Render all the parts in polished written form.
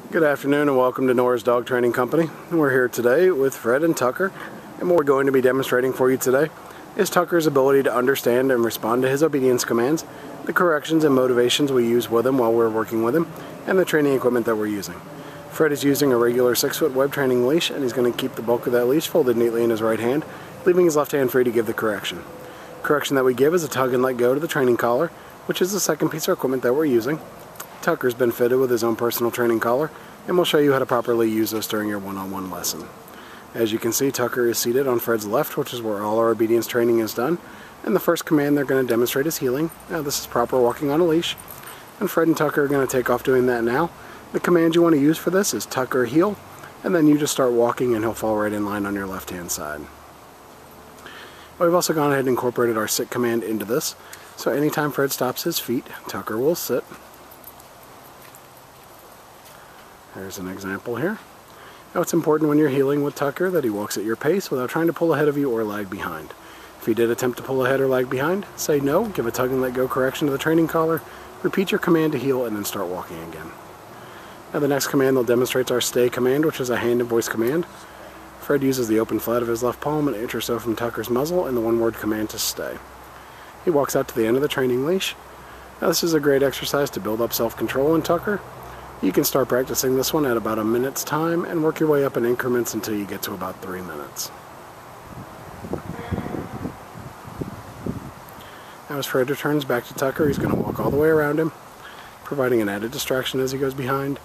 Good afternoon and welcome to Nora's Dog Training Company. We're here today with Fred and Tucker, and what we're going to be demonstrating for you today is Tucker's ability to understand and respond to his obedience commands, the corrections and motivations we use with him while we're working with him, and the training equipment that we're using. Fred is using a regular 6-foot web training leash, and he's going to keep the bulk of that leash folded neatly in his right hand, leaving his left hand free to give the correction. Correction that we give is a tug and let go to the training collar, which is the second piece of equipment that we're using. Tucker's been fitted with his own personal training collar, and we'll show you how to properly use this during your one-on-one lesson. As you can see, Tucker is seated on Fred's left, which is where all our obedience training is done, and the first command they're going to demonstrate is heeling. Now this is proper walking on a leash, and Fred and Tucker are going to take off doing that now. The command you want to use for this is Tucker heel, and then you just start walking and he'll fall right in line on your left-hand side. We've also gone ahead and incorporated our sit command into this, so anytime Fred stops his feet, Tucker will sit. There's an example here. Now it's important when you're heeling with Tucker that he walks at your pace without trying to pull ahead of you or lag behind. If he did attempt to pull ahead or lag behind, say no, give a tug and let go correction to the training collar, repeat your command to heel, and then start walking again. Now the next command they'll demonstrate is our stay command, which is a hand and voice command. Fred uses the open flat of his left palm an inch or so from Tucker's muzzle and the one-word command to stay. He walks out to the end of the training leash. Now this is a great exercise to build up self-control in Tucker. You can start practicing this one at about a minute's time and work your way up in increments until you get to about 3 minutes. Now as Fred returns back to Tucker, he's going to walk all the way around him, providing an added distraction as he goes behind,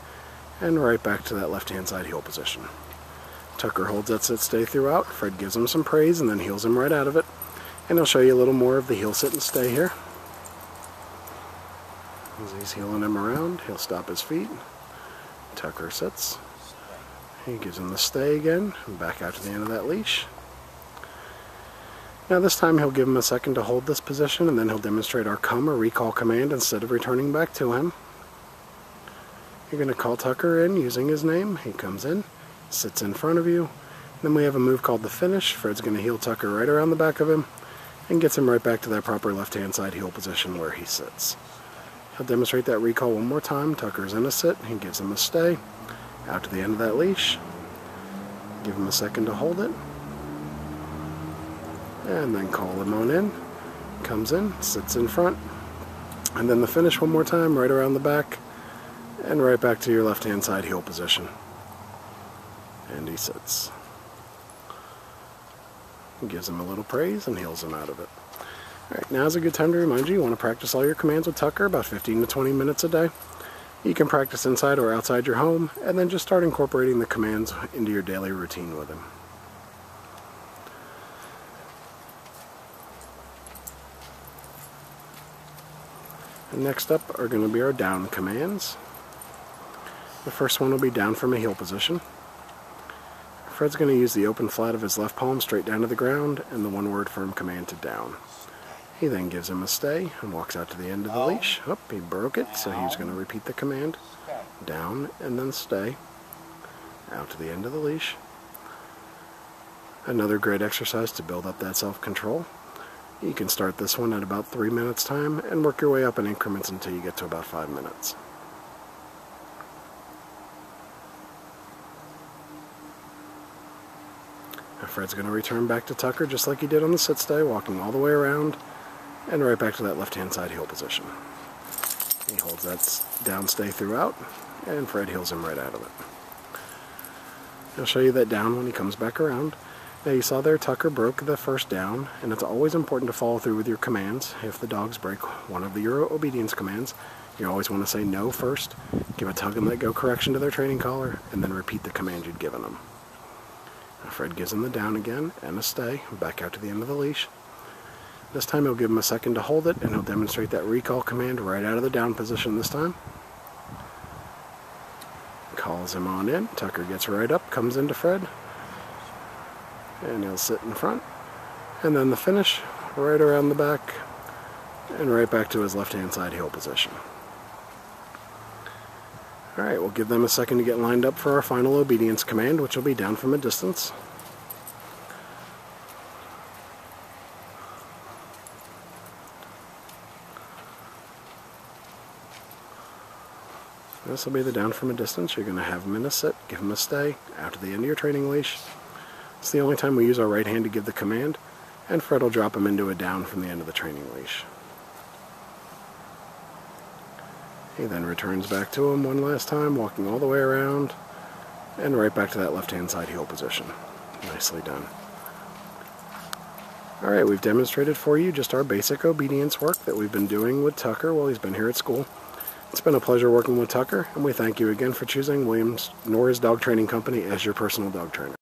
and right back to that left-hand side heel position. Tucker holds that sit stay throughout. Fred gives him some praise and then heels him right out of it. And he'll show you a little more of the heel sit and stay here. As he's heeling him around, he'll stop his feet. Tucker sits. He gives him the stay again, and back out to the end of that leash. Now this time he'll give him a second to hold this position, and then he'll demonstrate our come or recall command instead of returning back to him. You're going to call Tucker in using his name. He comes in, sits in front of you. Then we have a move called the finish. Fred's going to heel Tucker right around the back of him and gets him right back to that proper left-hand side heel position where he sits. He'll demonstrate that recall one more time. Tucker's in a sit. He gives him a stay. Out to the end of that leash. Give him a second to hold it. And then call him on in. Comes in, sits in front. And then the finish one more time, right around the back. And right back to your left-hand side heel position. And he sits. He gives him a little praise and heels him out of it. Alright, now's a good time to remind you want to practice all your commands with Tucker about 15 to 20 minutes a day. You can practice inside or outside your home, and then just start incorporating the commands into your daily routine with him. And next up are going to be our down commands. The first one will be down from a heel position. Fred's going to use the open flat of his left palm straight down to the ground and the one-word firm command to down. He then gives him a stay and walks out to the end of the leash. Oh, he broke it, so he's going to repeat the command. Down and then stay. Out to the end of the leash. Another great exercise to build up that self-control. You can start this one at about 3 minutes time and work your way up in increments until you get to about 5 minutes. Now Fred's going to return back to Tucker just like he did on the sit stay, walking all the way around and right back to that left-hand side heel position. He holds that down stay throughout, and Fred heels him right out of it. I'll show you that down when he comes back around. Now you saw there Tucker broke the first down, and it's always important to follow through with your commands. If the dogs break one of your obedience commands, you always want to say no first, give a tug and let go correction to their training collar, and then repeat the command you'd given them. Now Fred gives him the down again, and a stay, back out to the end of the leash. This time he'll give him a second to hold it, and he'll demonstrate that recall command right out of the down position this time. Calls him on in. Tucker gets right up, comes into Fred, and he'll sit in front. And then the finish, right around the back, and right back to his left-hand side heel position. Alright, we'll give them a second to get lined up for our final obedience command, which will be down from a distance. This will be the down from a distance. You're going to have him in a sit, give him a stay, out to the end of your training leash. It's the only time we use our right hand to give the command, and Fred will drop him into a down from the end of the training leash. He then returns back to him one last time, walking all the way around, and right back to that left-hand side heel position. Nicely done. Alright, we've demonstrated for you just our basic obedience work that we've been doing with Tucker while he's been here at school. It's been a pleasure working with Tucker, and we thank you again for choosing Nora's Dog Training Company as your personal dog trainer.